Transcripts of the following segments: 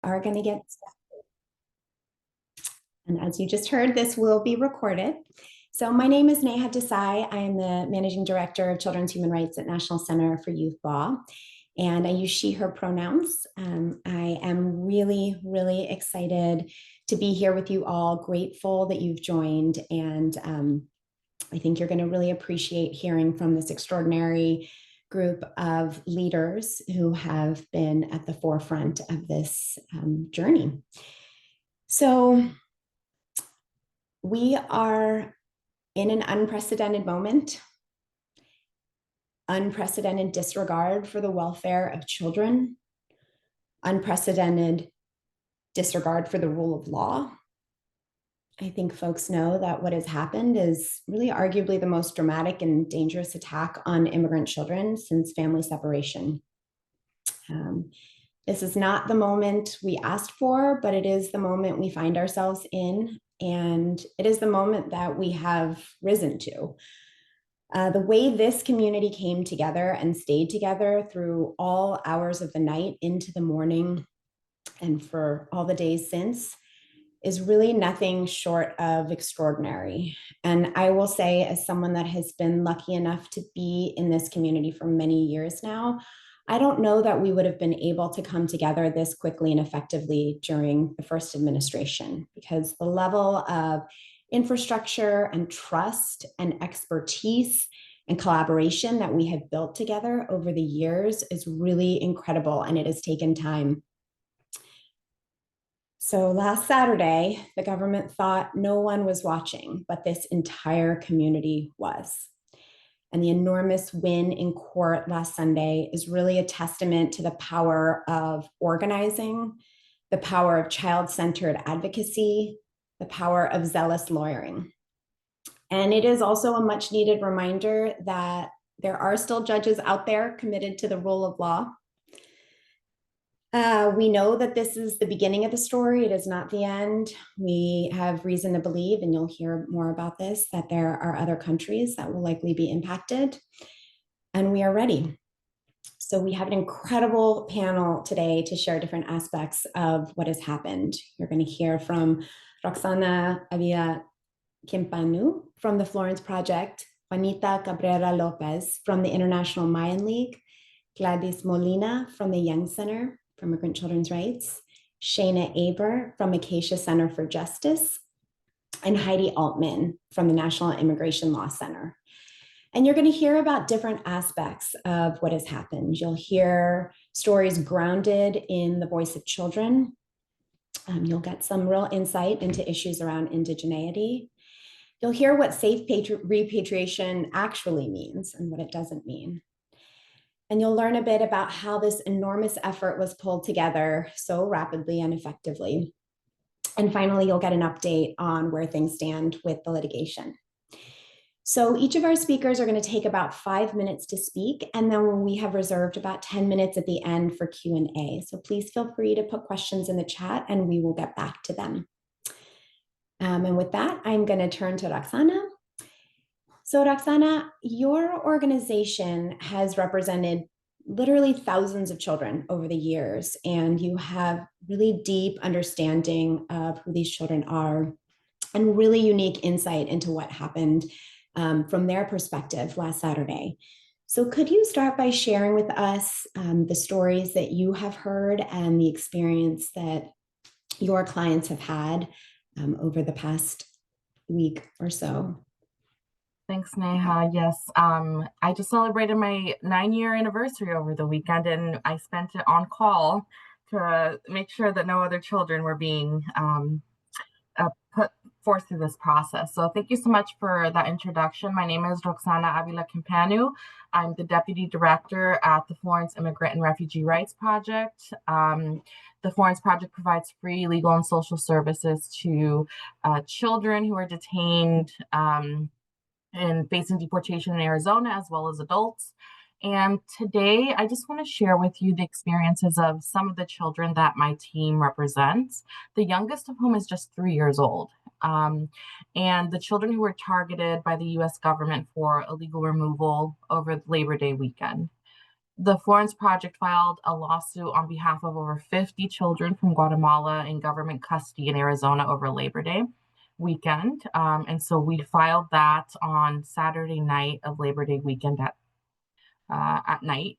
are going to get started. And as you just heard, this will be recorded. So my name is Neha Desai. I am the Managing Director of Children's Human Rights at National Center for Youth Law, and I use she, her pronouns. I am really, really excited to be here with you all, grateful that you've joined, and I think you're going to really appreciate hearing from this extraordinary group of leaders who have been at the forefront of this journey. So we are in an unprecedented moment, unprecedented disregard for the welfare of children, unprecedented disregard for the rule of law. I think folks know that what has happened is really arguably the most dramatic and dangerous attack on immigrant children since family separation. This is not the moment we asked for, but it is the moment we find ourselves in, and it is the moment that we have risen to. The way this community came together and stayed together through all hours of the night into the morning and for all the days since is really nothing short of extraordinary. And I will say, as someone that has been lucky enough to be in this community for many years now, I don't know that we would have been able to come together this quickly and effectively during the first administration, because the level of infrastructure and trust and expertise and collaboration that we have built together over the years is really incredible, and it has taken time. So last Saturday, the government thought no one was watching, but this entire community was. And the enormous win in court last Sunday is really a testament to the power of organizing, the power of child-centered advocacy, the power of zealous lawyering. And it is also a much needed reminder that there are still judges out there committed to the rule of law. We know that this is the beginning of the story. It is not the end. We have reason to believe, and you'll hear more about this, that there are other countries that will likely be impacted, and we are ready. So we have an incredible panel today to share different aspects of what has happened. You're going to hear from Roxana Avila Kimpanu from the Florence Project, Juanita Cabrera Lopez from the International Mayan League, Gladys Molina from the Young Center for Immigrant Children's Rights, Shayna Aber from Acacia Center for Justice, and Heidi Altman from the National Immigration Law Center. And you're going to hear about different aspects of what has happened. You'll hear stories grounded in the voice of children. You'll get some real insight into issues around indigeneity. You'll hear what safe repatriation actually means and what it doesn't mean. And you'll learn a bit about how this enormous effort was pulled together so rapidly and effectively. And finally, you'll get an update on where things stand with the litigation. So each of our speakers are going to take about 5 minutes to speak, and then we have reserved about 10 minutes at the end for Q&A. So please feel free to put questions in the chat and we will get back to them. And with that, I'm going to turn to Roxana. So Roxana, your organization has represented literally thousands of children over the years, and you have really deep understanding of who these children are and really unique insight into what happened from their perspective last Saturday. So could you start by sharing with us the stories that you have heard and the experience that your clients have had over the past week or so? Thanks, Neha. Yes, I just celebrated my 9-year anniversary over the weekend, and I spent it on call to make sure that no other children were being put forth through this process. So thank you so much for that introduction. My name is Roxana Avila Kimpanu. I'm the Deputy Director at the Florence Immigrant and Refugee Rights Project. The Florence Project provides free legal and social services to children who are detained and facing deportation in Arizona, as well as adults. And today, I just want to share with you the experiences of some of the children that my team represents, the youngest of whom is just 3 years old. And the children who were targeted by the US government for illegal removal over Labor Day weekend. The Florence Project filed a lawsuit on behalf of over 50 children from Guatemala in government custody in Arizona over Labor Day weekend. And so we filed that on Saturday night of Labor Day weekend at night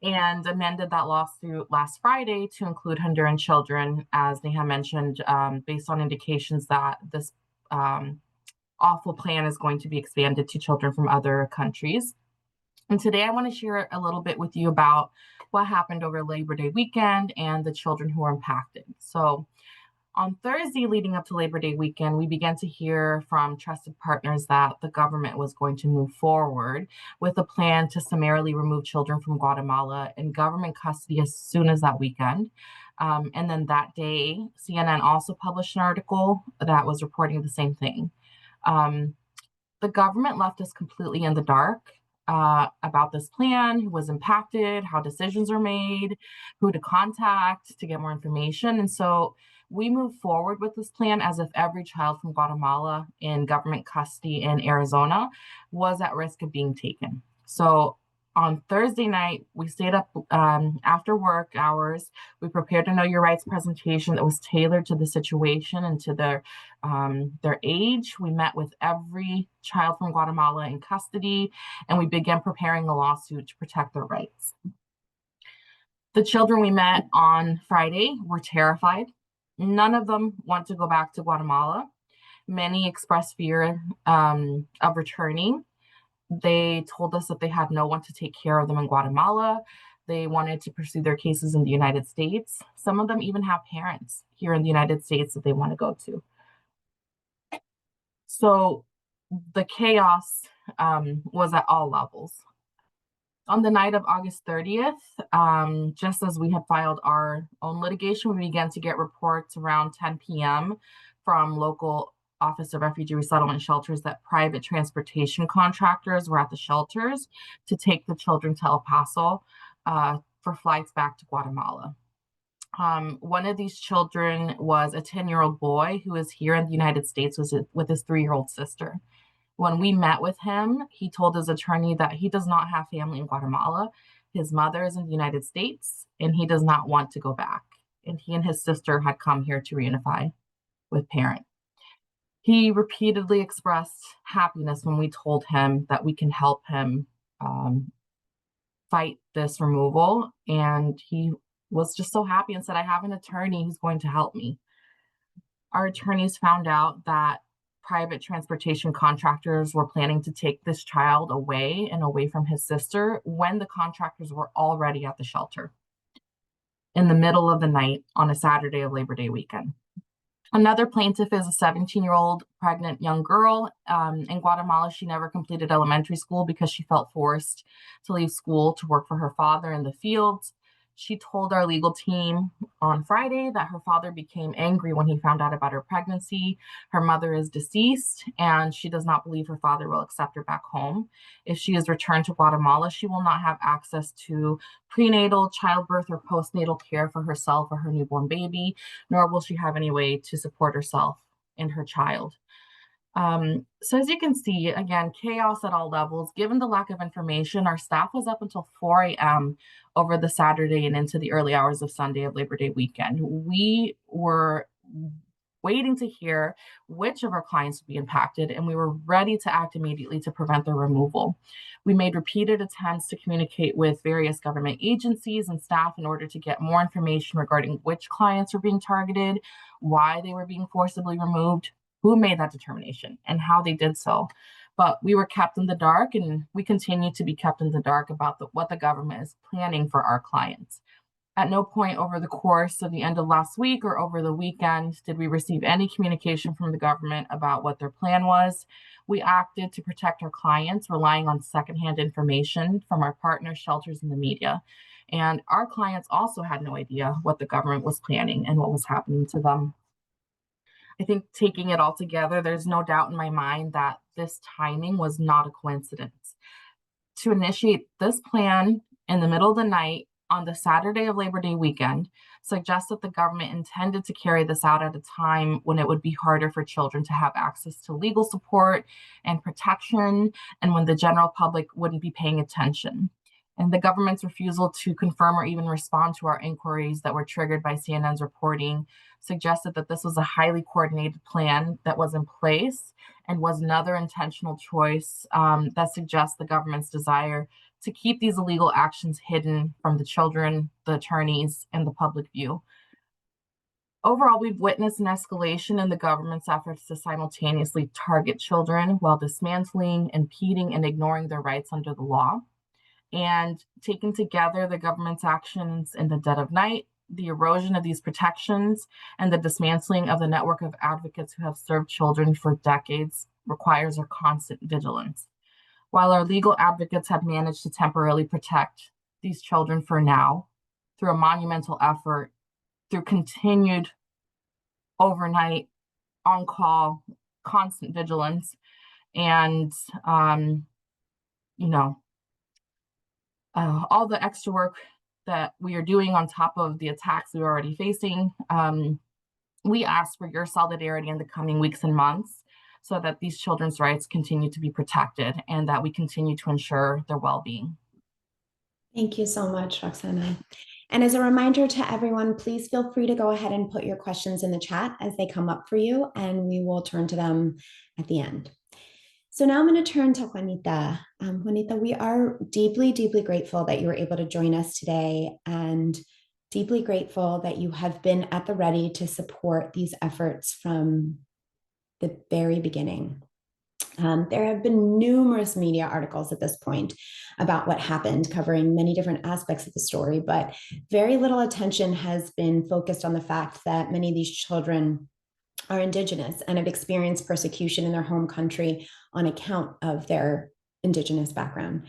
and amended that lawsuit last Friday to include Honduran children, as they have mentioned, based on indications that this awful plan is going to be expanded to children from other countries. And today I want to share a little bit with you about what happened over Labor Day weekend and the children who were impacted. So on Thursday leading up to Labor Day weekend, we began to hear from trusted partners that the government was going to move forward with a plan to summarily remove children from Guatemala in government custody as soon as that weekend. And then that day, CNN also published an article that was reporting the same thing. The government left us completely in the dark about this plan, who was impacted, how decisions are made, who to contact to get more information. And so we moved forward with this plan as if every child from Guatemala in government custody in Arizona was at risk of being taken. So on Thursday night, we stayed up after work hours. We prepared a Know Your Rights presentation that was tailored to the situation and to their age. We met with every child from Guatemala in custody, and we began preparing a lawsuit to protect their rights. The children we met on Friday were terrified. None of them want to go back to Guatemala. Many expressed fear of returning. They told us that they had no one to take care of them in Guatemala. They wanted to pursue their cases in the United States. Some of them even have parents here in the United States that they want to go to. So the chaos was at all levels. On the night of August 30th, just as we had filed our own litigation, we began to get reports around 10 p.m. from local Office of Refugee Resettlement shelters that private transportation contractors were at the shelters to take the children to El Paso for flights back to Guatemala. One of these children was a 10-year-old boy who is here in the United States with his 3-year-old sister. When we met with him, he told his attorney that he does not have family in Guatemala. His mother is in the United States, and he does not want to go back. And he and his sister had come here to reunify with parents. He repeatedly expressed happiness when we told him that we can help him fight this removal. And he was just so happy and said, I have an attorney who's going to help me. Our attorneys found out that private transportation contractors were planning to take this child away and away from his sister when the contractors were already at the shelter in the middle of the night on a Saturday of Labor Day weekend. Another plaintiff is a 17-year-old pregnant young girl. In Guatemala, she never completed elementary school because she felt forced to leave school to work for her father in the fields. She told our legal team on Friday that her father became angry when he found out about her pregnancy. Her mother is deceased, and she does not believe her father will accept her back home. If she is returned to Guatemala, she will not have access to prenatal, childbirth, or postnatal care for herself or her newborn baby, nor will she have any way to support herself and her child. So as you can see, again, chaos at all levels. Given the lack of information, our staff was up until 4 a.m. over the Saturday and into the early hours of Sunday of Labor Day weekend. We were waiting to hear which of our clients would be impacted, and we were ready to act immediately to prevent their removal. We made repeated attempts to communicate with various government agencies and staff in order to get more information regarding which clients were being targeted, why they were being forcibly removed, who made that determination, and how they did so. But we were kept in the dark, and we continue to be kept in the dark about what the government is planning for our clients. At no point over the course of the end of last week or over the weekend did we receive any communication from the government about what their plan was. We acted to protect our clients, relying on secondhand information from our partner shelters and the media. And our clients also had no idea what the government was planning and what was happening to them. I think taking it all together, there's no doubt in my mind that this timing was not a coincidence. To initiate this plan in the middle of the night on the Saturday of Labor Day weekend suggests that the government intended to carry this out at a time when it would be harder for children to have access to legal support and protection, and when the general public wouldn't be paying attention. And the government's refusal to confirm or even respond to our inquiries that were triggered by CNN's reporting suggested that this was a highly coordinated plan that was in place and was another intentional choice that suggests the government's desire to keep these illegal actions hidden from the children, the attorneys, and the public view. Overall, we've witnessed an escalation in the government's efforts to simultaneously target children while dismantling, impeding, and ignoring their rights under the law. And taken together, the government's actions in the dead of night, the erosion of these protections, and the dismantling of the network of advocates who have served children for decades requires our constant vigilance. While our legal advocates have managed to temporarily protect these children for now through a monumental effort, through continued overnight on call, constant vigilance, and all the extra work that we are doing on top of the attacks we're already facing. We ask for your solidarity in the coming weeks and months so that these children's rights continue to be protected and that we continue to ensure their well-being. Thank you so much, Roxana. And as a reminder to everyone, please feel free to go ahead and put your questions in the chat as they come up for you, and we will turn to them at the end. So now I'm going to turn to Juanita. Juanita, we are deeply, deeply grateful that you were able to join us today, and deeply grateful that you have been at the ready to support these efforts from the very beginning. There have been numerous media articles at this point about what happened, covering many different aspects of the story, but very little attention has been focused on the fact that many of these children are indigenous and have experienced persecution in their home country on account of their indigenous background.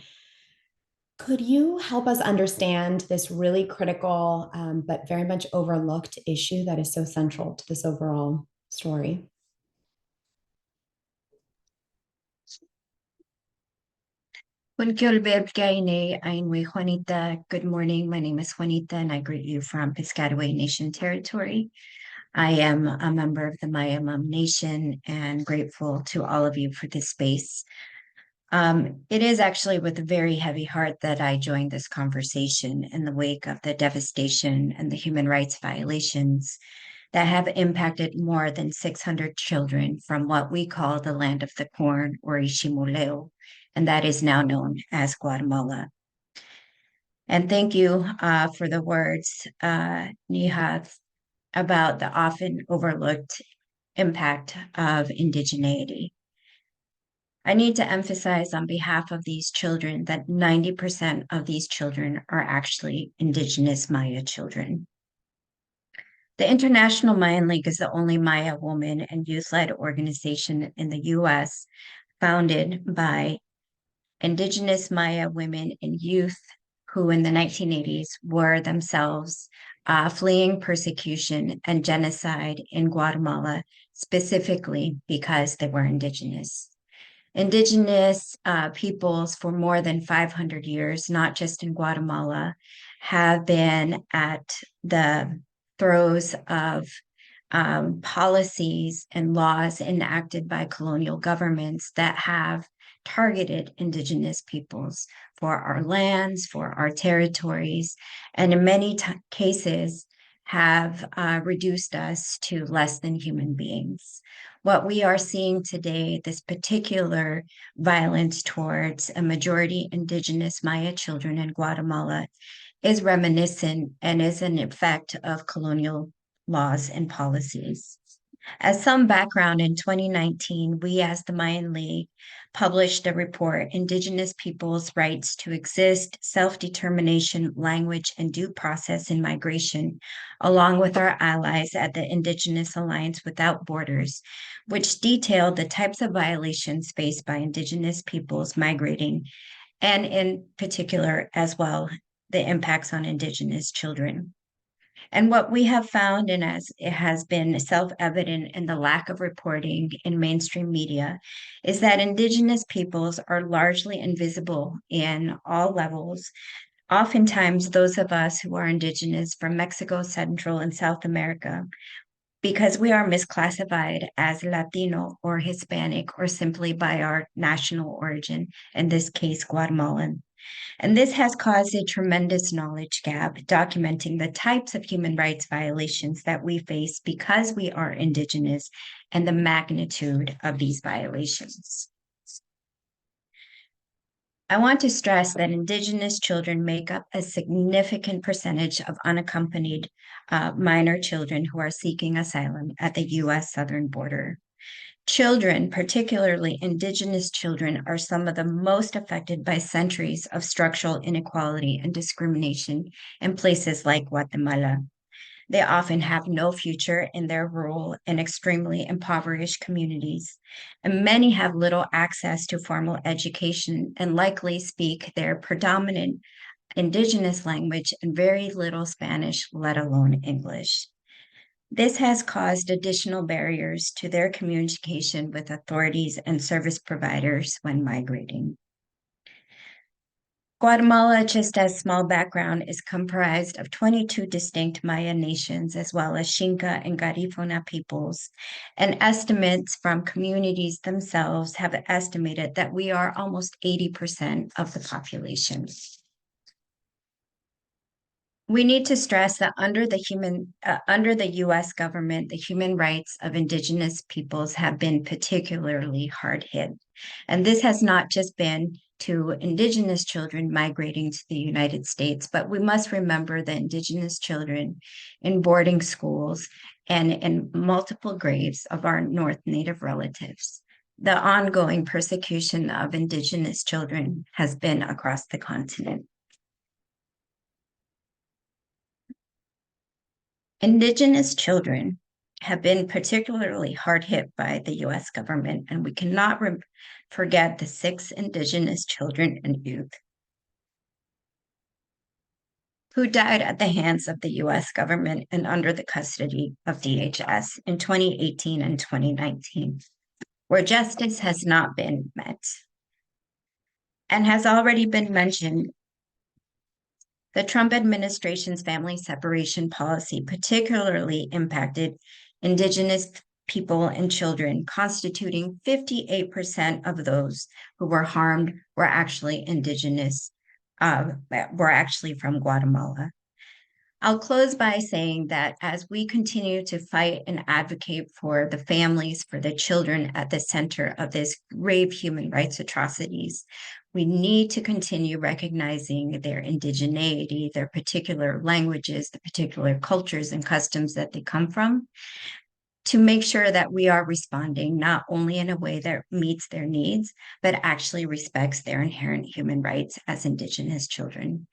Could you help us understand this really critical but very much overlooked issue that is so central to this overall story? Juanita. Good morning. My name is Juanita, and I greet you from Piscataway Nation territory. I am a member of the Maya Nation and grateful to all of you for this space. It is actually with a very heavy heart that I joined this conversation in the wake of the devastation and the human rights violations that have impacted more than 600 children from what we call the land of the corn, or Ishimuleo, and that is now known as Guatemala. And thank you for the words, Nihat, about the often overlooked impact of indigeneity. I need to emphasize on behalf of these children that 90% of these children are actually indigenous Maya children. The International Mayan League is the only Maya woman and youth-led organization in the U.S. founded by indigenous Maya women and youth who in the 1980s were themselves fleeing persecution and genocide in Guatemala, specifically because they were indigenous. Indigenous peoples for more than 500 years, not just in Guatemala, have been at the throes of policies and laws enacted by colonial governments that have targeted indigenous peoples for our lands, for our territories, and in many cases have reduced us to less than human beings. What we are seeing today, this particular violence towards a majority indigenous Maya children in Guatemala, is reminiscent and is an effect of colonial laws and policies. As some background, in 2019, we as the Mayan League published a report, Indigenous Peoples' Rights to Exist, Self-Determination, Language, and Due Process in Migration, along with our allies at the Indigenous Alliance Without Borders, which detailed the types of violations faced by Indigenous peoples migrating, and in particular as well, the impacts on Indigenous children. And what we have found, and as it has been self-evident in the lack of reporting in mainstream media, is that Indigenous peoples are largely invisible in all levels. Oftentimes, those of us who are Indigenous from Mexico, Central, and South America, because we are misclassified as Latino or Hispanic or simply by our national origin, in this case, Guatemalan. And this has caused a tremendous knowledge gap, documenting the types of human rights violations that we face because we are Indigenous and the magnitude of these violations. I want to stress that Indigenous children make up a significant percentage of unaccompanied minor children who are seeking asylum at the US southern border. Children, particularly Indigenous children, are some of the most affected by centuries of structural inequality and discrimination in places like Guatemala. They often have no future in their rural and extremely impoverished communities, and many have little access to formal education and likely speak their predominant Indigenous language and very little Spanish, let alone English. This has caused additional barriers to their communication with authorities and service providers when migrating. Guatemala, just as small background, is comprised of 22 distinct Maya nations, as well as Xinca and Garifuna peoples. And estimates from communities themselves have estimated that we are almost 80% of the population. We need to stress that under the U.S. government, the human rights of Indigenous peoples have been particularly hard hit. And this has not just been to Indigenous children migrating to the United States, but we must remember the Indigenous children in boarding schools and in multiple graves of our North Native relatives. The ongoing persecution of Indigenous children has been across the continent. Indigenous children have been particularly hard hit by the US government, and we cannot forget the 6 Indigenous children and youth who died at the hands of the US government and under the custody of DHS in 2018 and 2019, where justice has not been met. And has already been mentioned, the Trump administration's family separation policy particularly impacted Indigenous people and children, constituting 58% of those who were harmed were actually Indigenous, were actually from Guatemala. I'll close by saying that as we continue to fight and advocate for the families, for the children at the center of this grave human rights atrocities, we need to continue recognizing their indigeneity, their particular languages, the particular cultures and customs that they come from, to make sure that we are responding not only in a way that meets their needs, but actually respects their inherent human rights as Indigenous children.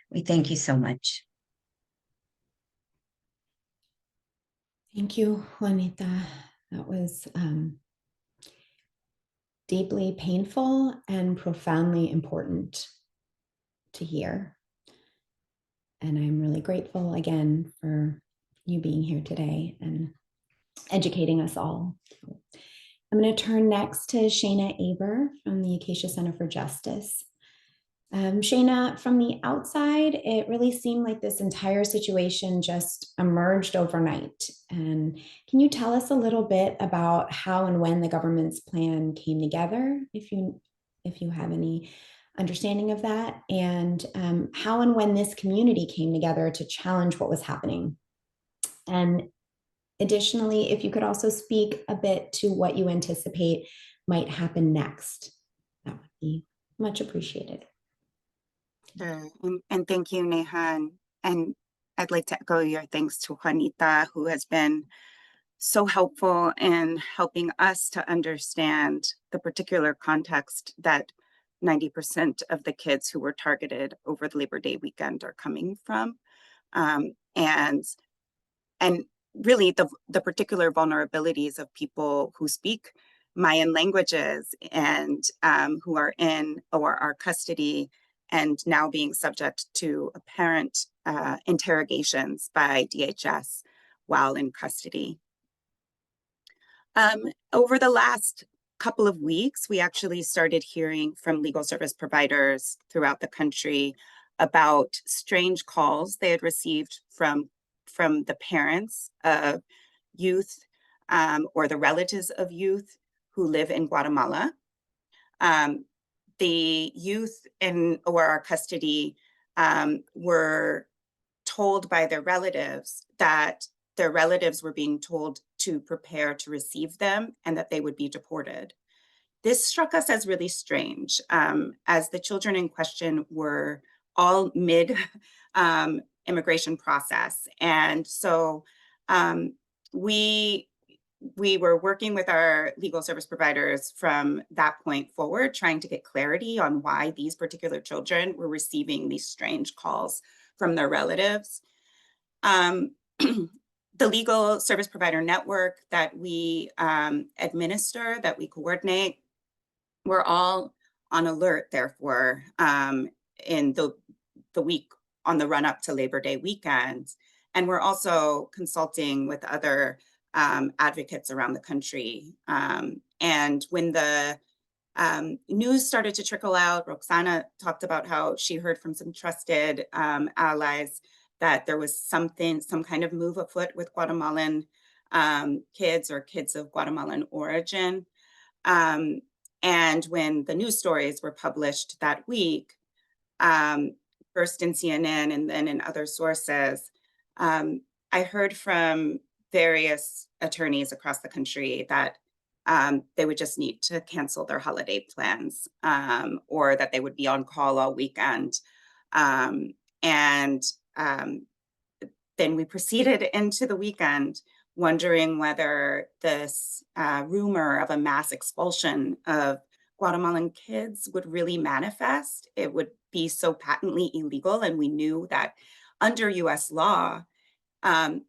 We thank you so much. Thank you, Juanita. That was deeply painful and profoundly important to hear. And I'm really grateful again for you being here today and educating us all. I'm going to turn next to Shayna Aber from the Acacia Center for Justice. Shayna, from the outside, it really seemed like this entire situation just emerged overnight. And can you tell us a little bit about how and when the government's plan came together, if you have any understanding of that, and how and when this community came together to challenge what was happening? And additionally, if you could also speak a bit to what you anticipate might happen next, that would be much appreciated. Sure. And thank you, Neha. And I'd like to echo your thanks to Juanita, who has been so helpful in helping us to understand the particular context that 90% of the kids who were targeted over the Labor Day weekend are coming from. And really the particular vulnerabilities of people who speak Mayan languages and who are in our custody and now being subject to apparent interrogations by DHS while in custody. Over the last couple of weeks, we actually started hearing from legal service providers throughout the country about strange calls they had received from the parents of youth or the relatives of youth who live in Guatemala. the youth in ORR custody were told by their relatives that their relatives were being told to prepare to receive them and that they would be deported. This struck us as really strange, as the children in question were all mid immigration process. And so we were working with our legal service providers from that point forward, trying to get clarity on why these particular children were receiving these strange calls from their relatives. The legal service provider network that we administer, that we coordinate, we're all on alert, therefore, in the week on the run up to Labor Day weekend. And we're also consulting with other advocates around the country. And when the news started to trickle out, Roxana talked about how she heard from some trusted allies that there was some kind of move afoot with Guatemalan kids or kids of Guatemalan origin. And when the news stories were published that week, first in CNN and then in other sources, I heard from various attorneys across the country that they would just need to cancel their holiday plans, or that they would be on call all weekend. Then we proceeded into the weekend wondering whether this rumor of a mass expulsion of Guatemalan kids would really manifest. It would be so patently illegal. And we knew that under US law,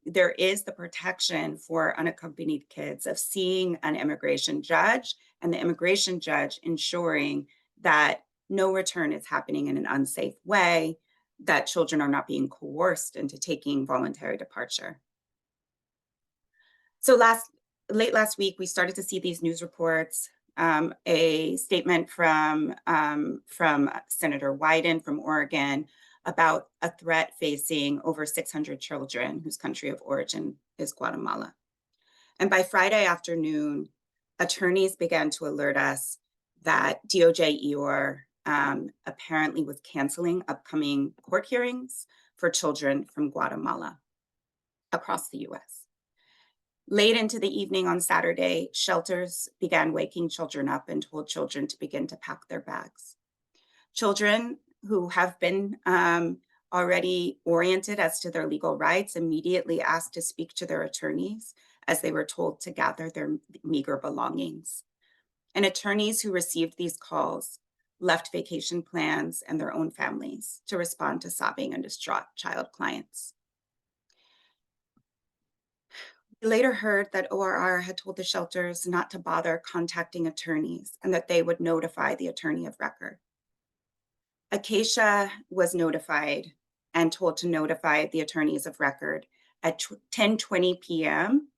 there is the protection for unaccompanied kids of seeing an immigration judge, and the immigration judge ensuring that no return is happening in an unsafe way, that children are not being coerced into taking voluntary departure. So late last week, we started to see these news reports, a statement from Senator Wyden from Oregon about a threat facing over 600 children whose country of origin is Guatemala. And by Friday afternoon, attorneys began to alert us that DOJ EOR apparently was canceling upcoming court hearings for children from Guatemala across the US. Late into the evening on Saturday, shelters began waking children up and told children to begin to pack their bags. Children who have been already oriented as to their legal rights immediately asked to speak to their attorneys as they were told to gather their meager belongings. And attorneys who received these calls left vacation plans and their own families to respond to sobbing and distraught child clients. We later heard that ORR had told the shelters not to bother contacting attorneys and that they would notify the attorney of record. Acacia was notified and told to notify the attorneys of record at 10:20 p.m.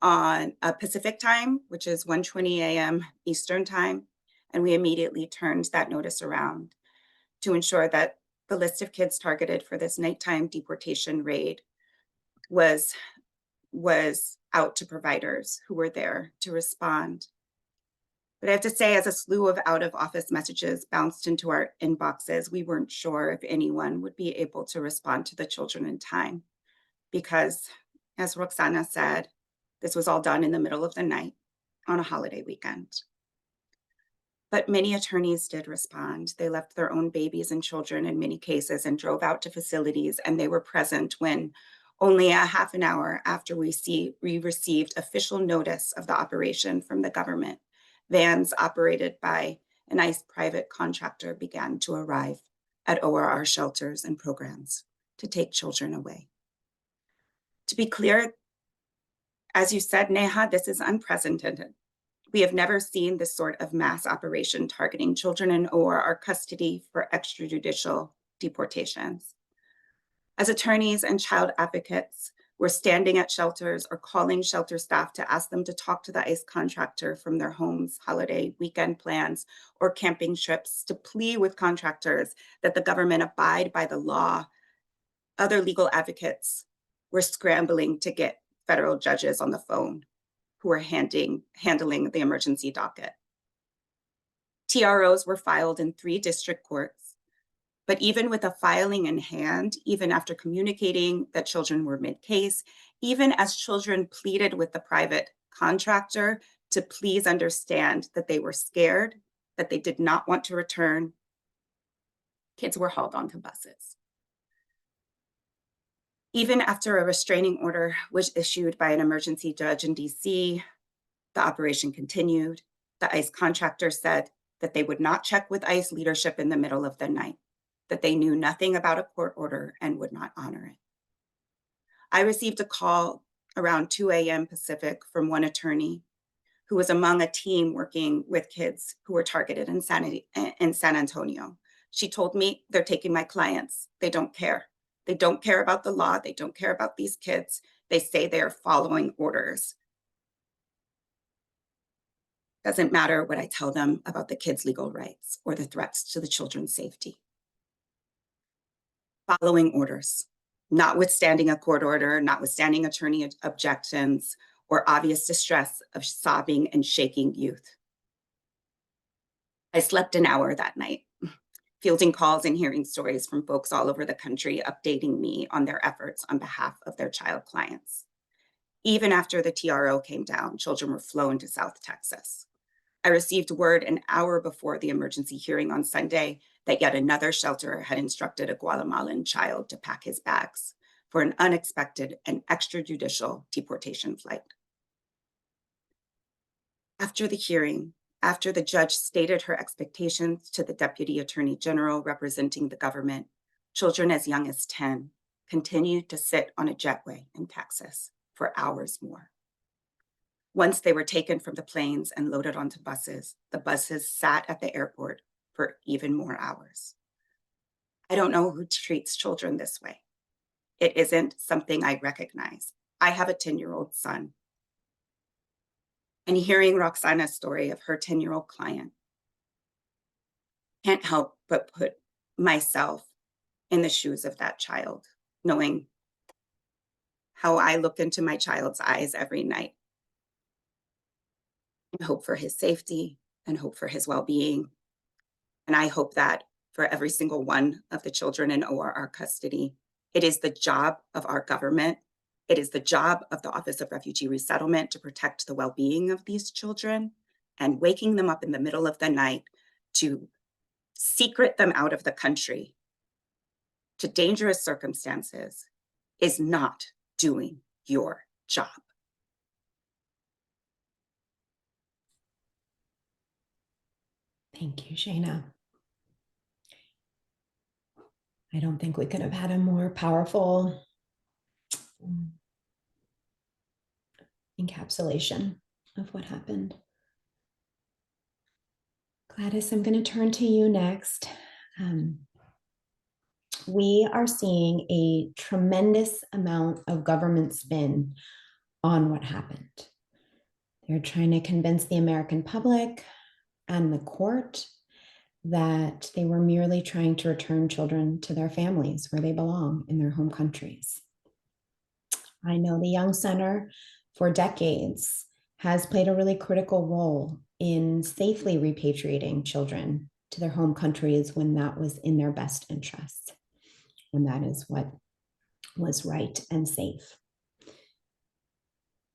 on Pacific time, which is 1:20 a.m. Eastern time. And we immediately turned that notice around to ensure that the list of kids targeted for this nighttime deportation raid was out to providers who were there to respond. But I have to say, as a slew of out-of-office messages bounced into our inboxes, we weren't sure if anyone would be able to respond to the children in time. Because, as Roxana said, this was all done in the middle of the night on a holiday weekend. But many attorneys did respond. They left their own babies and children in many cases and drove out to facilities, and they were present when only a half an hour after we received official notice of the operation from the government, vans operated by an ICE private contractor began to arrive at ORR shelters and programs to take children away. To be clear, as you said, Neha, this is unprecedented. We have never seen this sort of mass operation targeting children in ORR custody for extrajudicial deportations. As attorneys and child advocates, we're standing at shelters or calling shelter staff to ask them to talk to the ICE contractor from their homes, holiday weekend plans, or camping trips to plea with contractors that the government abide by the law. Other legal advocates were scrambling to get federal judges on the phone who are handling the emergency docket. TROs were filed in 3 district courts, but even with a filing in hand, even after communicating that children were mid-case, even as children pleaded with the private contractor to please understand that they were scared, that they did not want to return, kids were hauled onto buses. Even after a restraining order was issued by an emergency judge in DC, the operation continued. The ICE contractor said that they would not check with ICE leadership in the middle of the night, that they knew nothing about a court order and would not honor it. I received a call around 2 a.m. Pacific from one attorney who was among a team working with kids who were targeted in San Antonio. She told me, they're taking my clients. They don't care. They don't care about the law. They don't care about these kids. They say they are following orders. Doesn't matter what I tell them about the kids' legal rights or the threats to the children's safety. Following orders, notwithstanding a court order, notwithstanding attorney objections, or obvious distress of sobbing and shaking youth. I slept an hour that night, fielding calls and hearing stories from folks all over the country updating me on their efforts on behalf of their child clients. Even after the TRO came down, children were flown to South Texas. I received word an hour before the emergency hearing on Sunday that yet another shelter had instructed a Guatemalan child to pack his bags for an unexpected and extrajudicial deportation flight. After the hearing, after the judge stated her expectations to the Deputy Attorney General representing the government, children as young as 10 continued to sit on a jetway in Texas for hours more. Once they were taken from the planes and loaded onto buses, the buses sat at the airport for even more hours. I don't know who treats children this way. It isn't something I recognize. I have a 10-year-old son. And hearing Roxana's story of her 10-year-old client, can't help but put myself in the shoes of that child, knowing how I look into my child's eyes every night and hope for his safety and hope for his well-being. And I hope that for every single one of the children in ORR custody, it is the job of our government, it is the job of the Office of Refugee Resettlement to protect the well-being of these children, and waking them up in the middle of the night to secret them out of the country to dangerous circumstances is not doing your job. Thank you, Shayna. I don't think we could have had a more powerful encapsulation of what happened. Gladys, I'm going to turn to you next. We are seeing a tremendous amount of government spin on what happened. They're trying to convince the American public and the court that they were merely trying to return children to their families where they belong in their home countries. I know the Young Center for decades has played a really critical role in safely repatriating children to their home countries when that was in their best interest, when that is what was right and safe.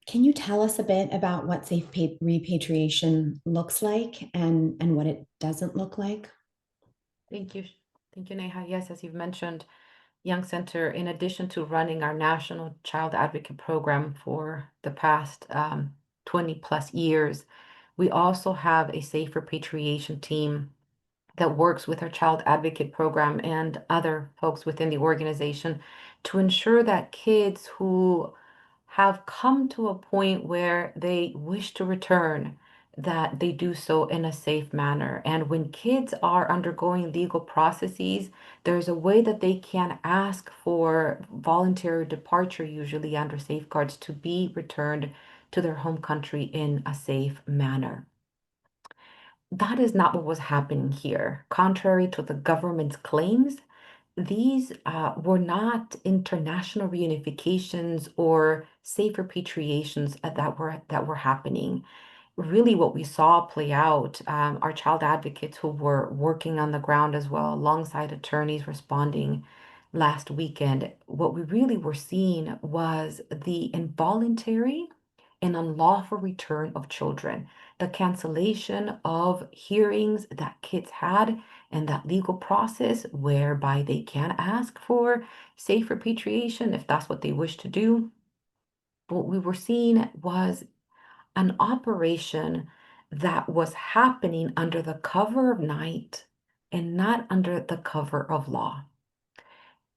Can you tell us a bit about what safe repatriation looks like and what it doesn't look like? Thank you. Thank you, Neha. Yes, as you've mentioned, Young Center, in addition to running our National Child Advocate Program for the past 20 plus years, we also have a safe repatriation team that works with our Child Advocate Program and other folks within the organization to ensure that kids who have come to a point where they wish to return, that they do so in a safe manner. And when kids are undergoing legal processes, there's a way that they can ask for voluntary departure, usually under safeguards, to be returned to their home country in a safe manner. That is not what was happening here. Contrary to the government's claims, these were not international reunifications or safe repatriations that were happening. really what we saw play out, our child advocates who were working on the ground as well, alongside attorneys responding last weekend, what we really were seeing was the involuntary and unlawful return of children, the cancellation of hearings that kids had, and that legal process whereby they can ask for safe repatriation if that's what they wish to do. What we were seeing was an operation that was happening under the cover of night and not under the cover of law.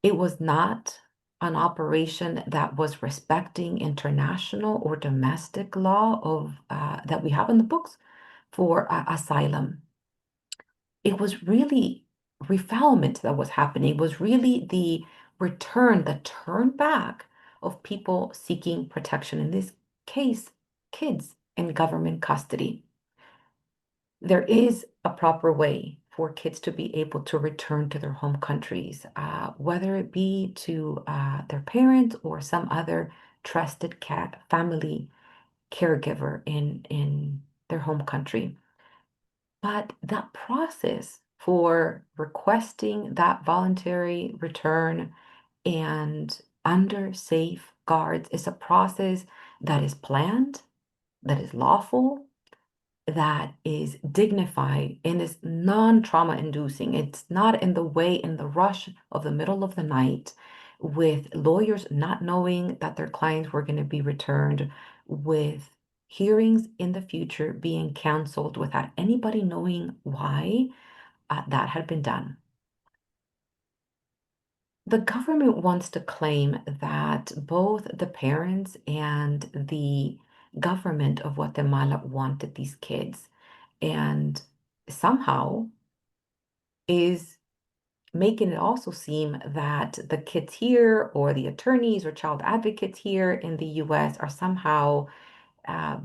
It was not an operation that was respecting international or domestic law of that we have in the books for asylum. It was really refoulement that was happening. It was really the return, the turn back of people seeking protection. In this case, kids in government custody. There is a proper way for kids to be able to return to their home countries, whether it be to their parents or some other trusted cat family caregiver in their home country. But that process for requesting that voluntary return and under safeguards is a process that is planned, that is lawful, that is dignified and is non-trauma inducing. It's not in the way, in the rush of the middle of the night, with lawyers not knowing that their clients were going to be returned, with hearings in the future being canceled without anybody knowing why that had been done. The government wants to claim that both the parents and the government of Guatemala wanted these kids, and somehow is making it also seem that the kids here or the attorneys or child advocates here in the US are somehow uh,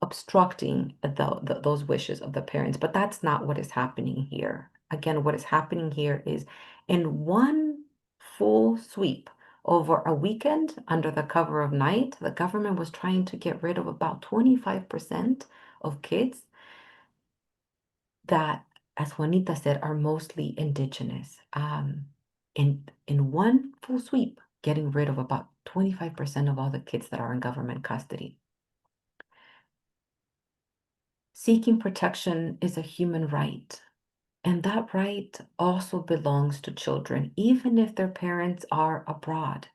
obstructing those wishes of the parents. But that's not what is happening here. Again, what is happening here is in one full sweep over a weekend under the cover of night, the government was trying to get rid of about 25% of kids that, as Juanita said, are mostly indigenous. In one full sweep, getting rid of about 25% of all the kids that are in government custody. Seeking protection is a human right, and that right also belongs to children, even if their parents are abroad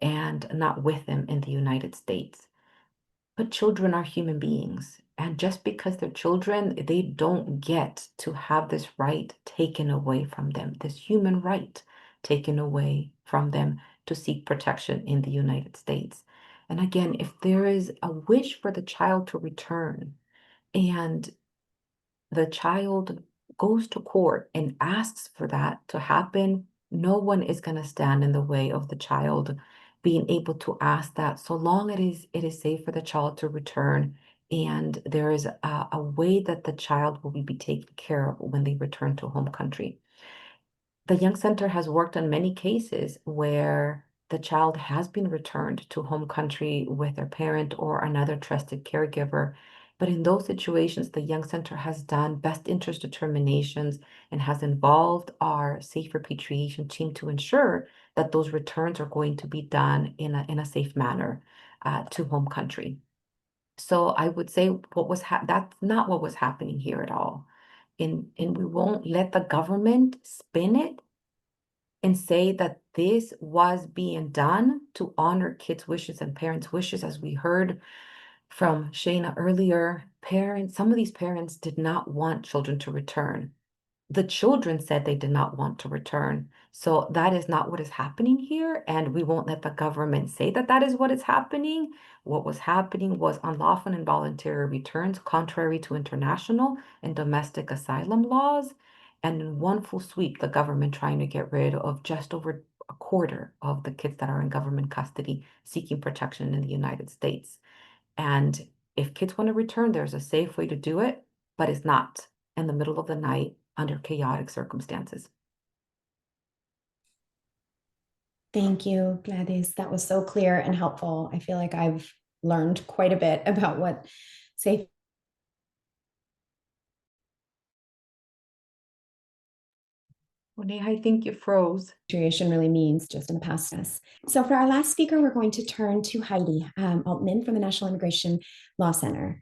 and not with them in the United States. But children are human beings. And just because they're children, they don't get to have this right taken away from them, this human right taken away from them to seek protection in the United States. And again, if there is a wish for the child to return and the child goes to court and asks for that to happen, no one is going to stand in the way of the child being able to ask that, so long it is safe for the child to return and there is a way that the child will be taken care of when they return to home country. The Young Center has worked on many cases where the child has been returned to home country with their parent or another trusted caregiver. But in those situations, the Young Center has done best interest determinations and has involved our safe repatriation team to ensure that those returns are going to be done in a safe manner to home country. So I would say that's not what was happening here at all. And we won't let the government spin it and say that this was being done to honor kids' wishes and parents' wishes. As we heard from Shayna earlier, some of these parents did not want children to return. The children said they did not want to return. So that is not what is happening here. And we won't let the government say that that is what is happening. What was happening was unlawful and involuntary returns, contrary to international and domestic asylum laws. And in one full sweep, the government trying to get rid of just over a quarter of the kids that are in government custody seeking protection in the United States. And if kids want to return, there's a safe way to do it, but it's not in the middle of the night under chaotic circumstances. Thank you, Gladys. That was so clear and helpful. I feel like I've learned quite a bit about what safe Neha, I think you froze. Repatriation really means just in the past tense. So for our last speaker, we're going to turn to Heidi Altman from the National Immigration Law Center.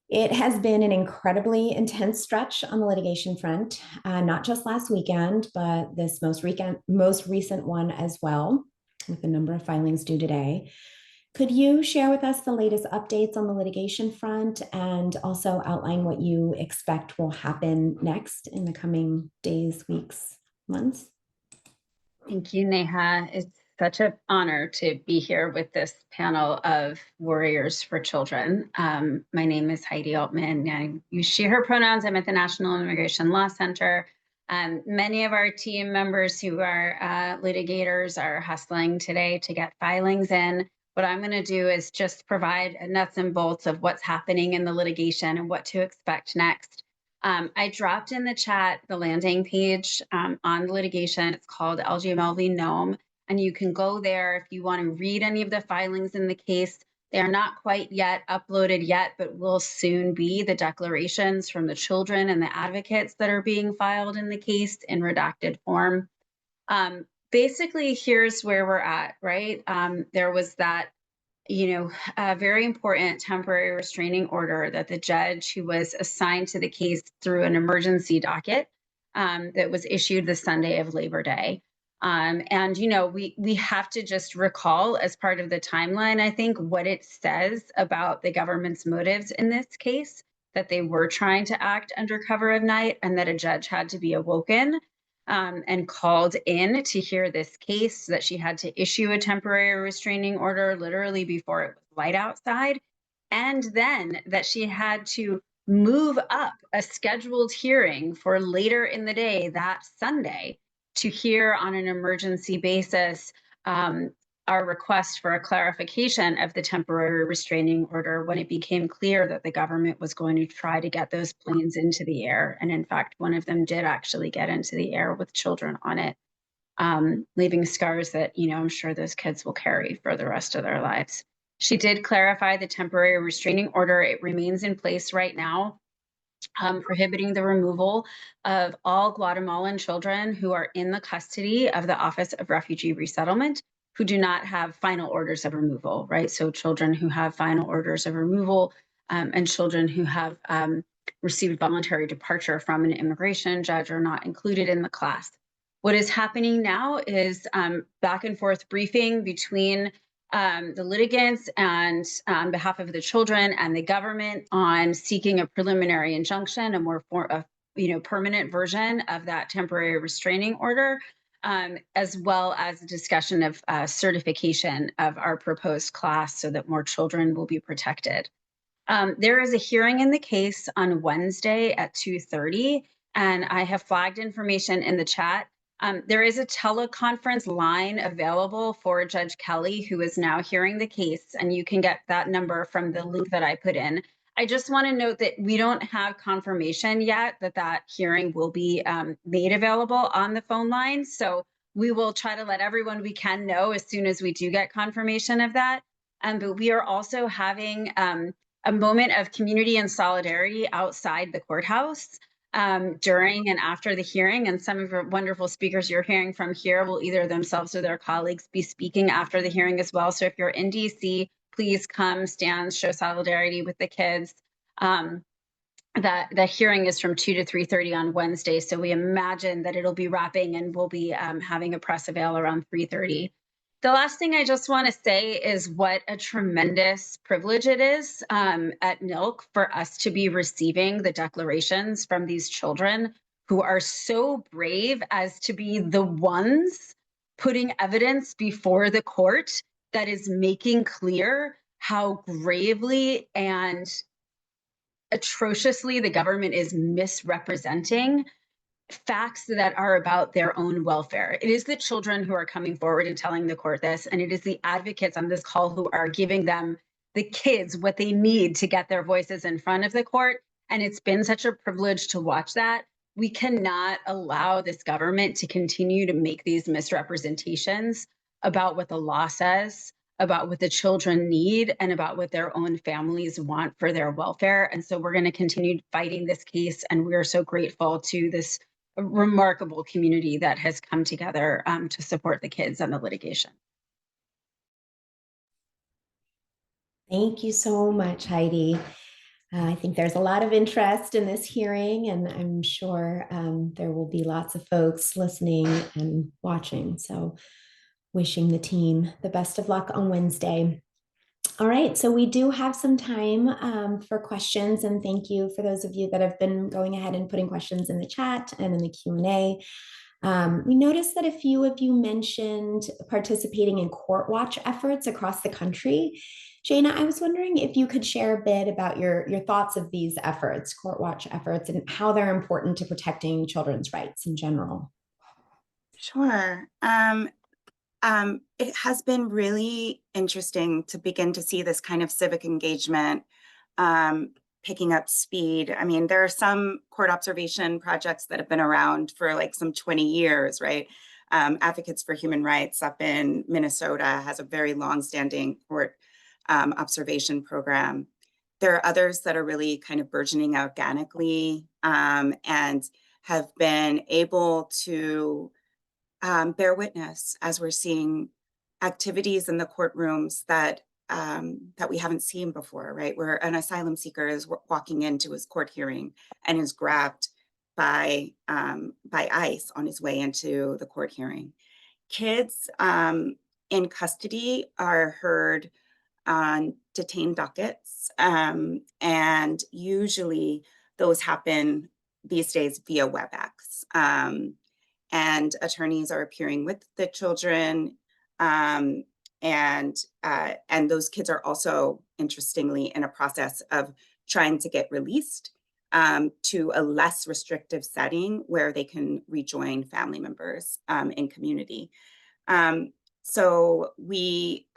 It has been an incredibly intense stretch on the litigation front, not just last weekend, but this most recent one as well, with a number of filings due today. Could you share with us the latest updates on the litigation front and also outline what you expect will happen next in the coming days, weeks, months? Thank you, Neha. It's such an honor to be here with this panel of warriors for children. My name is Heidi Altman. I use she, her pronouns. I'm at the National Immigration Law Center. Many of our team members who are litigators are hustling today to get filings in. What I'm going to do is just provide nuts and bolts of what's happening in the litigation and what to expect next. I dropped in the chat the landing page on litigation. It's called LGMLV NOM, and you can go there if you want to read any of the filings in the case. They are not quite yet uploaded yet, but will soon be, the declarations from the children and the advocates that are being filed in the case in redacted form. Basically, here's where we're at, right? There was that a very important temporary restraining order that the judge who was assigned to the case through an emergency docket that was issued the Sunday of Labor Day. We have to just recall as part of the timeline, I think, what it says about the government's motives in this case, that they were trying to act under cover of night and that a judge had to be awoken and called in to hear this case, so that she had to issue a temporary restraining order literally before it was light outside, and then that she had to move up a scheduled hearing for later in the day that Sunday to hear on an emergency basis our request for a clarification of the temporary restraining order when it became clear that the government was going to try to get those planes into the air. And in fact, one of them did actually get into the air with children on it, leaving scars that, I'm sure those kids will carry for the rest of their lives. She did clarify the temporary restraining order. It remains in place right now, prohibiting the removal of all Guatemalan children who are in the custody of the Office of Refugee Resettlement, who do not have final orders of removal, right? So children who have final orders of removal and children who have received voluntary departure from an immigration judge are not included in the class. What is happening now is back and forth briefing between the litigants and on behalf of the children and the government on seeking a preliminary injunction, a more permanent version of that temporary restraining order, as well as a discussion of certification of our proposed class so that more children will be protected. There is a hearing in the case on Wednesday at 2:30, and I have flagged information in the chat. There is a teleconference line available for Judge Kelly, who is now hearing the case, and you can get that number from the link that I put in. I just want to note that we don't have confirmation yet that that hearing will be made available on the phone line. So we will try to let everyone we can know as soon as we do get confirmation of that. But we are also having a moment of community and solidarity outside the courthouse during and after the hearing. And some of your wonderful speakers you're hearing from here will either themselves or their colleagues be speaking after the hearing as well. So if you're in DC, please come, stand, show solidarity with the kids. The hearing is from 2 to 3:30 on Wednesday. So we imagine that it'll be wrapping and we'll be having a press avail around 3:30. The last thing I just want to say is what a tremendous privilege it is at NILC for us to be receiving the declarations from these children who are so brave as to be the ones putting evidence before the court that is making clear how gravely and atrociously the government is misrepresenting facts that are about their own welfare. It is the children who are coming forward and telling the court this, and it is the advocates on this call who are giving them, the kids, what they need to get their voices in front of the court. And it's been such a privilege to watch that. We cannot allow this government to continue to make these misrepresentations about what the law says, about what the children need, and about what their own families want for their welfare. And so we're going to continue fighting this case. And we are so grateful to this a remarkable community that has come together to support the kids and the litigation. Thank you so much, Heidi. I think there's a lot of interest in this hearing, and I'm sure there will be lots of folks listening and watching. So wishing the team the best of luck on Wednesday. All right, so we do have some time for questions, and thank you for those of you that have been going ahead and putting questions in the chat and in the Q&A. We noticed that a few of you mentioned participating in court watch efforts across the country. Shayna, I was wondering if you could share a bit about your thoughts of these efforts, court watch efforts, and how they're important to protecting children's rights in general. Sure. It has been really interesting to begin to see this kind of civic engagement picking up speed. I mean, there are some court observation projects that have been around for like some 20 years, right? Advocates for Human Rights up in Minnesota has a very long-standing court observation program. There are others that are really kind of burgeoning organically and have been able to bear witness as we're seeing activities in the courtrooms that we haven't seen before, right? Where an asylum seeker is walking into his court hearing and is grabbed by ICE on his way into the court hearing. Kids in custody are heard on detained dockets, and usually those happen these days via WebEx. And attorneys are appearing with the children, and those kids are also, interestingly, in a process of trying to get released to a less restrictive setting where they can rejoin family members in community. So we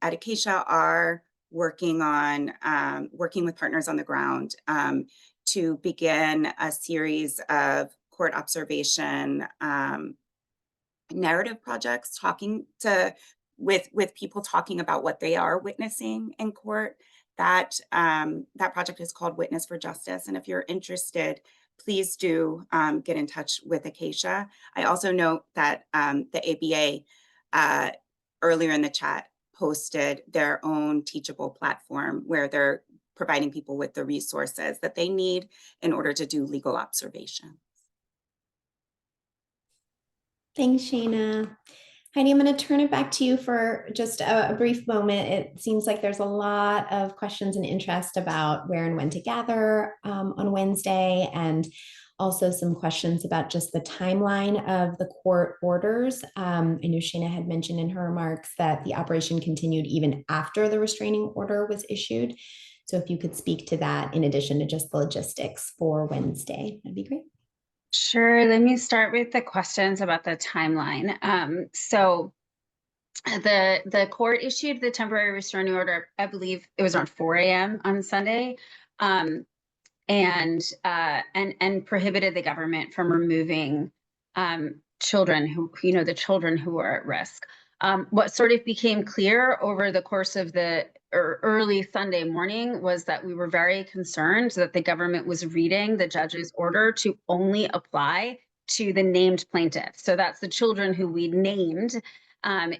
at Acacia are working with partners on the ground to begin a series of court observation narrative projects, with people talking about what they are witnessing in court. That project is called Witness for Justice, and if you're interested, please do get in touch with Acacia. I also note that the ABA earlier in the chat posted their own teachable platform where they're providing people with the resources that they need in order to do legal observation. Thanks, Shayna. Heidi, I'm going to turn it back to you for just a brief moment. It seems like there's a lot of questions and interest about where and when to gather on Wednesday, and also some questions about just the timeline of the court orders. I know Shayna had mentioned in her remarks that the operation continued even after the restraining order was issued. So if you could speak to that in addition to just the logistics for Wednesday, that'd be great. Sure. Let me start with the questions about the timeline. So the court issued the temporary restraining order, I believe it was around 4 a.m. on Sunday, and prohibited the government from removing children who, the children who were at risk. What sort of became clear over the course of the early Sunday morning was that we were very concerned that the government was reading the judge's order to only apply to the named plaintiffs. So that's the children who we named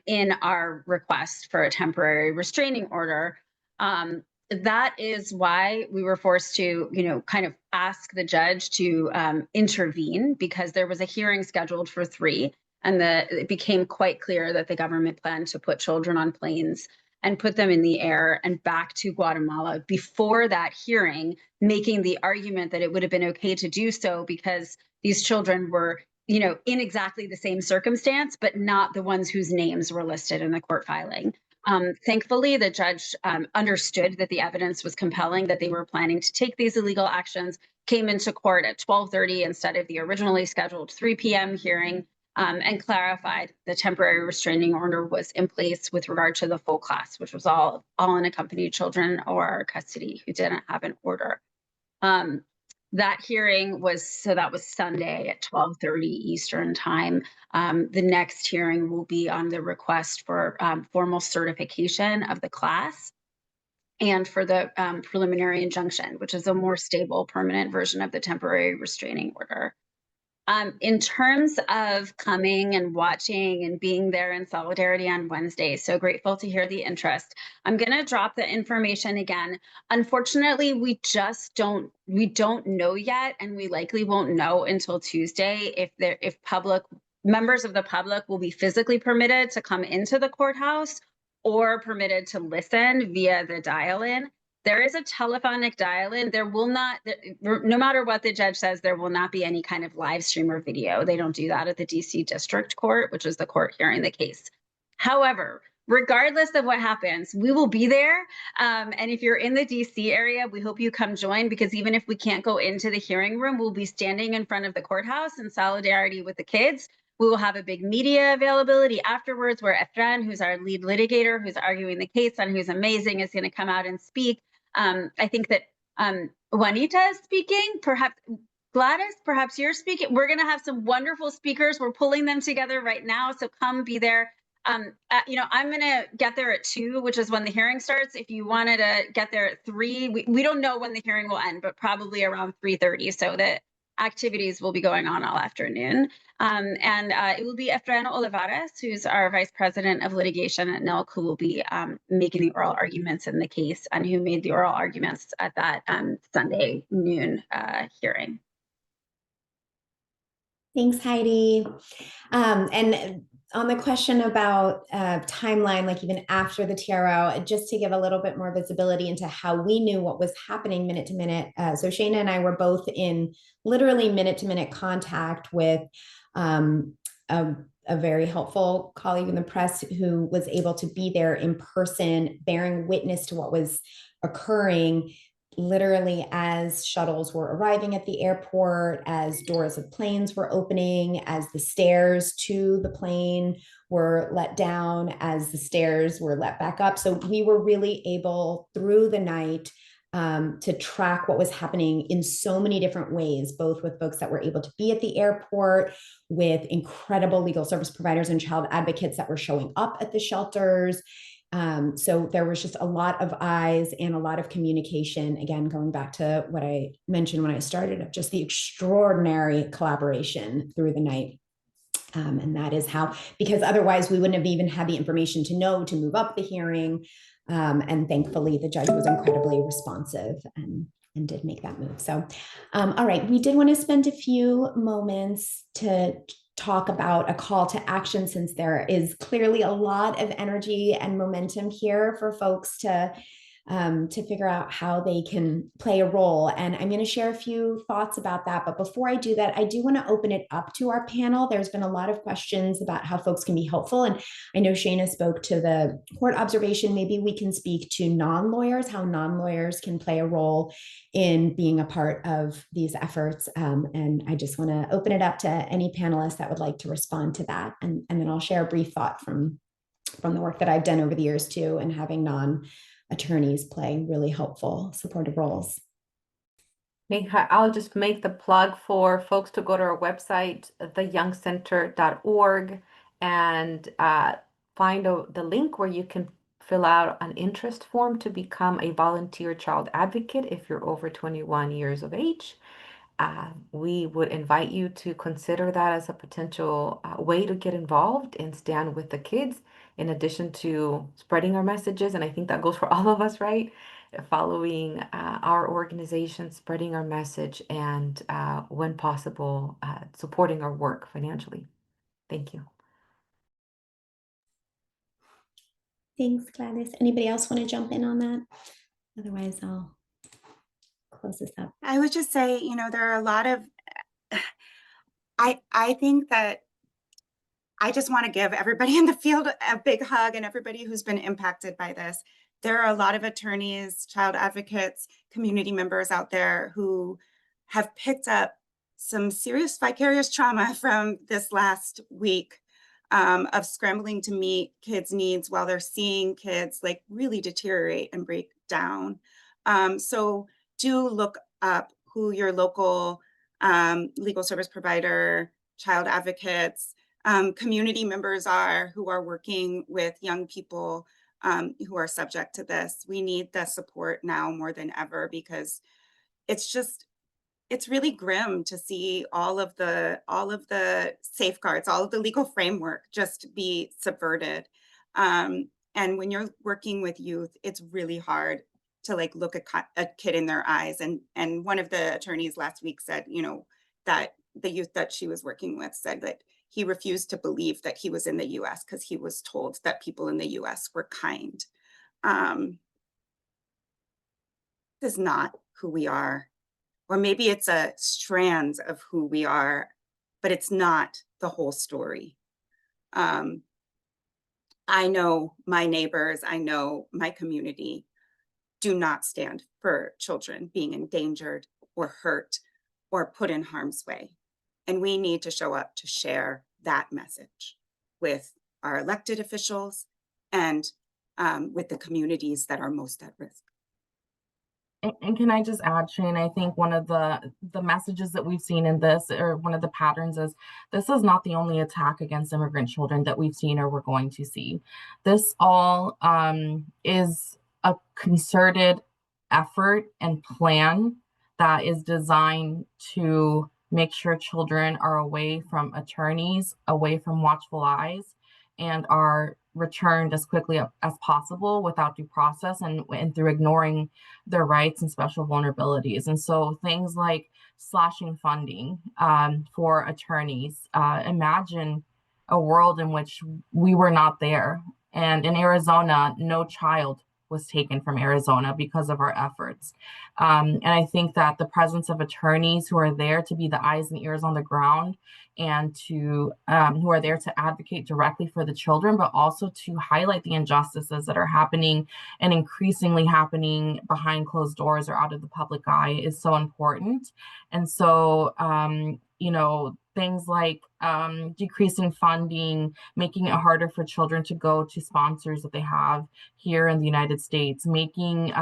in our request for a temporary restraining order. That is why we were forced to, kind of ask the judge to intervene, because there was a hearing scheduled for 3, and it became quite clear that the government planned to put children on planes and put them in the air and back to Guatemala before that hearing, making the argument that it would have been okay to do so because these children were, in exactly the same circumstance, but not the ones whose names were listed in the court filing. Thankfully, the judge understood that the evidence was compelling, that they were planning to take these illegal actions, came into court at 12:30 instead of the originally scheduled 3 p.m. hearing, and clarified the temporary restraining order was in place with regard to the full class, which was all unaccompanied children or custody who didn't have an order. That hearing that was Sunday at 12:30 Eastern time. The next hearing will be on the request for formal certification of the class and for the preliminary injunction, which is a more stable, permanent version of the temporary restraining order. In terms of coming and watching and being there in solidarity on Wednesday, so grateful to hear the interest. I'm going to drop the information again. Unfortunately, we don't know yet, and we likely won't know until Tuesday if public members of the public will be physically permitted to come into the courthouse or permitted to listen via the dial-in. There is a telephonic dial-in. There will not, no matter what the judge says, there will not be any kind of live stream or video. They don't do that at the DC District Court, which is the court hearing the case. However, regardless of what happens, we will be there. And if you're in the DC area, we hope you come join, because even if we can't go into the hearing room, we'll be standing in front of the courthouse in solidarity with the kids. We will have a big media availability afterwards where Efren, who's our lead litigator, who's arguing the case and who's amazing, is going to come out and speak. I think that Juanita is speaking, perhaps Gladys, perhaps you're speaking. We're going to have some wonderful speakers. We're pulling them together right now, so come be there. I'm going to get there at 2, which is when the hearing starts. If you wanted to get there at 3, we don't know when the hearing will end, but probably around 3:30, so that activities will be going on all afternoon. It will be Efren Olivares, who's our Vice President of Litigation at NILC, who will be making the oral arguments in the case, and who made the oral arguments at that Sunday noon hearing. Thanks, Heidi. And on the question about timeline, like even after the TRO, just to give a little bit more visibility into how we knew what was happening minute to minute. So Shayna and I were both in literally minute to minute contact with a very helpful colleague in the press who was able to be there in person, bearing witness to what was occurring literally as shuttles were arriving at the airport, as doors of planes were opening, as the stairs to the plane were let down, as the stairs were let back up. So we were really able through the night to track what was happening in so many different ways, both with folks that were able to be at the airport, with incredible legal service providers and child advocates that were showing up at the shelters. So there was just a lot of eyes and a lot of communication, again, going back to what I mentioned when I started, of just the extraordinary collaboration through the night. And that is how, because otherwise we wouldn't have even had the information to know to move up the hearing. And thankfully the judge was incredibly responsive and did make that move. So, all right, we did want to spend a few moments to talk about a call to action, since there is clearly a lot of energy and momentum here for folks to figure out how they can play a role. And I'm going to share a few thoughts about that. But before I do that, I do want to open it up to our panel. There's been a lot of questions about how folks can be helpful. And I know Shayna spoke to the court observation. Maybe we can speak to non-lawyers, how non-lawyers can play a role in being a part of these efforts. And I just want to open it up to any panelists that would like to respond to that. And then I'll share a brief thought from the work that I've done over the years too, and having non-attorneys play really helpful supportive roles. I'll just make the plug for folks to go to our website, theyoungcenter.org, and find the link where you can fill out an interest form to become a volunteer child advocate if you're over 21 years of age. We would invite you to consider that as a potential way to get involved and stand with the kids, in addition to spreading our messages. And I think that goes for all of us, right? Following our organization, spreading our message, and when possible, supporting our work financially. Thank you. Thanks, Gladys. Anybody else want to jump in on that? Otherwise, I'll close this up. I would just say, there are a lot of, I think that I just want to give everybody in the field a big hug, and everybody who's been impacted by this. There are a lot of attorneys, child advocates, community members out there who have picked up some serious vicarious trauma from this last week of scrambling to meet kids' needs while they're seeing kids like really deteriorate and break down. So do look up who your local legal service provider, child advocates, community members are who are working with young people who are subject to this. We need the support now more than ever, because it's just, it's really grim to see all of the safeguards, all of the legal framework just be subverted. And when you're working with youth, it's really hard to like look a kid in their eyes. And one of the attorneys last week said, you know, that the youth that she was working with said that he refused to believe that he was in the US because he was told that people in the US were kind. This is not who we are. Or maybe it's a strand of who we are, but it's not the whole story. I know my neighbors, I know my community do not stand for children being endangered or hurt or put in harm's way. And we need to show up to share that message with our elected officials and with the communities that are most at risk. And can I just add, Shane, I think one of the messages that we've seen in this, or one of the patterns, is this is not the only attack against immigrant children that we've seen or we're going to see. This all is a concerted effort and plan that is designed to make sure children are away from attorneys, away from watchful eyes, and are returned as quickly as possible without due process and through ignoring their rights and special vulnerabilities. And so things like slashing funding for attorneys. Imagine a world in which we were not there. And in Arizona, no child was taken from Arizona because of our efforts. And I think that the presence of attorneys who are there to be the eyes and ears on the ground and to who are there to advocate directly for the children, but also to highlight the injustices that are happening and increasingly happening behind closed doors or out of the public eye is so important. And so, you know, things like decreasing funding, making it harder for children to go to sponsors that they have here in the United States, making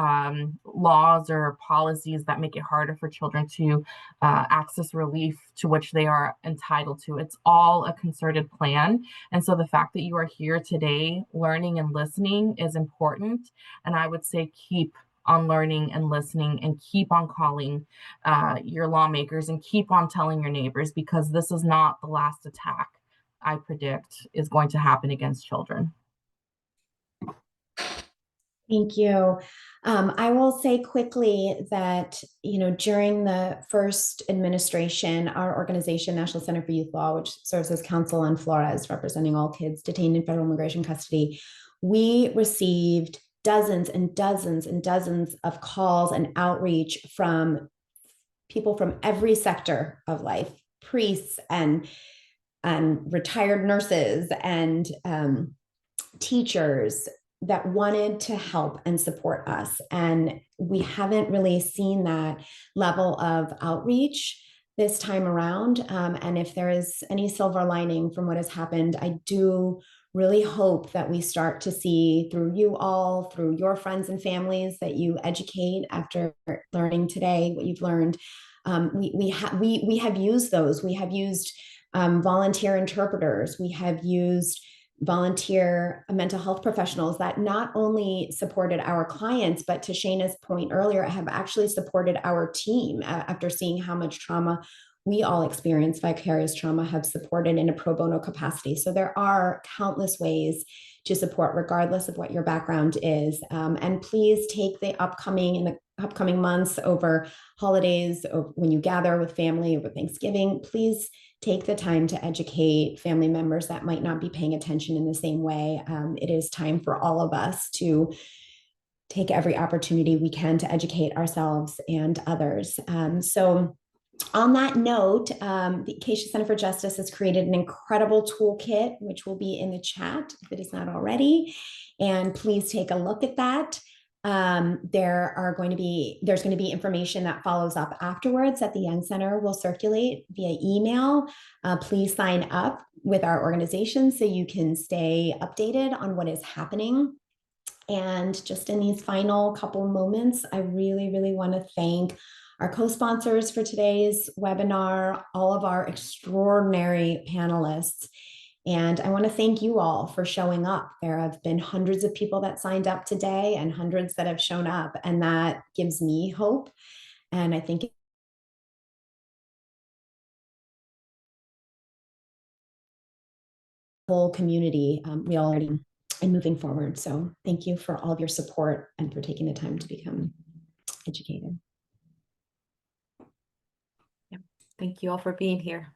laws or policies that make it harder for children to access relief to which they are entitled to. It's all a concerted plan. And so the fact that you are here today learning and listening is important. And I would say keep on learning and listening and keep on calling your lawmakers and keep on telling your neighbors, because this is not the last attack I predict is going to happen against children. Thank you. I will say quickly that, you know, during the first administration, our organization, National Center for Youth Law, which serves as counsel on Flores, representing all kids detained in federal immigration custody, we received dozens and dozens and dozens of calls and outreach from people from every sector of life, priests and retired nurses and teachers that wanted to help and support us. And we haven't really seen that level of outreach this time around. And if there is any silver lining from what has happened, I do really hope that we start to see through you all, through your friends and families that you educate after learning today what you've learned. We have used those. We have used volunteer interpreters. We have used volunteer mental health professionals that not only supported our clients, but to Shayna's point earlier, have actually supported our team after seeing how much trauma we all experience, vicarious trauma, have supported in a pro bono capacity. So there are countless ways to support, regardless of what your background is. And please take the upcoming months over holidays, or when you gather with family over Thanksgiving, please take the time to educate family members that might not be paying attention in the same way. It is time for all of us to take every opportunity we can to educate ourselves and others. So on that note, the Acacia Center for Justice has created an incredible toolkit, which will be in the chat if it is not already. And please take a look at that. There's going to be information that follows up afterwards that the Young Center will circulate via email. Please sign up with our organization so you can stay updated on what is happening. And just in these final couple moments, I really, really want to thank our co-sponsors for today's webinar, all of our extraordinary panelists. And I want to thank you all for showing up. There have been hundreds of people that signed up today and hundreds that have shown up, and that gives me hope. And I think whole community, we already and moving forward. So thank you for all of your support and for taking the time to become educated. Thank you all for being here.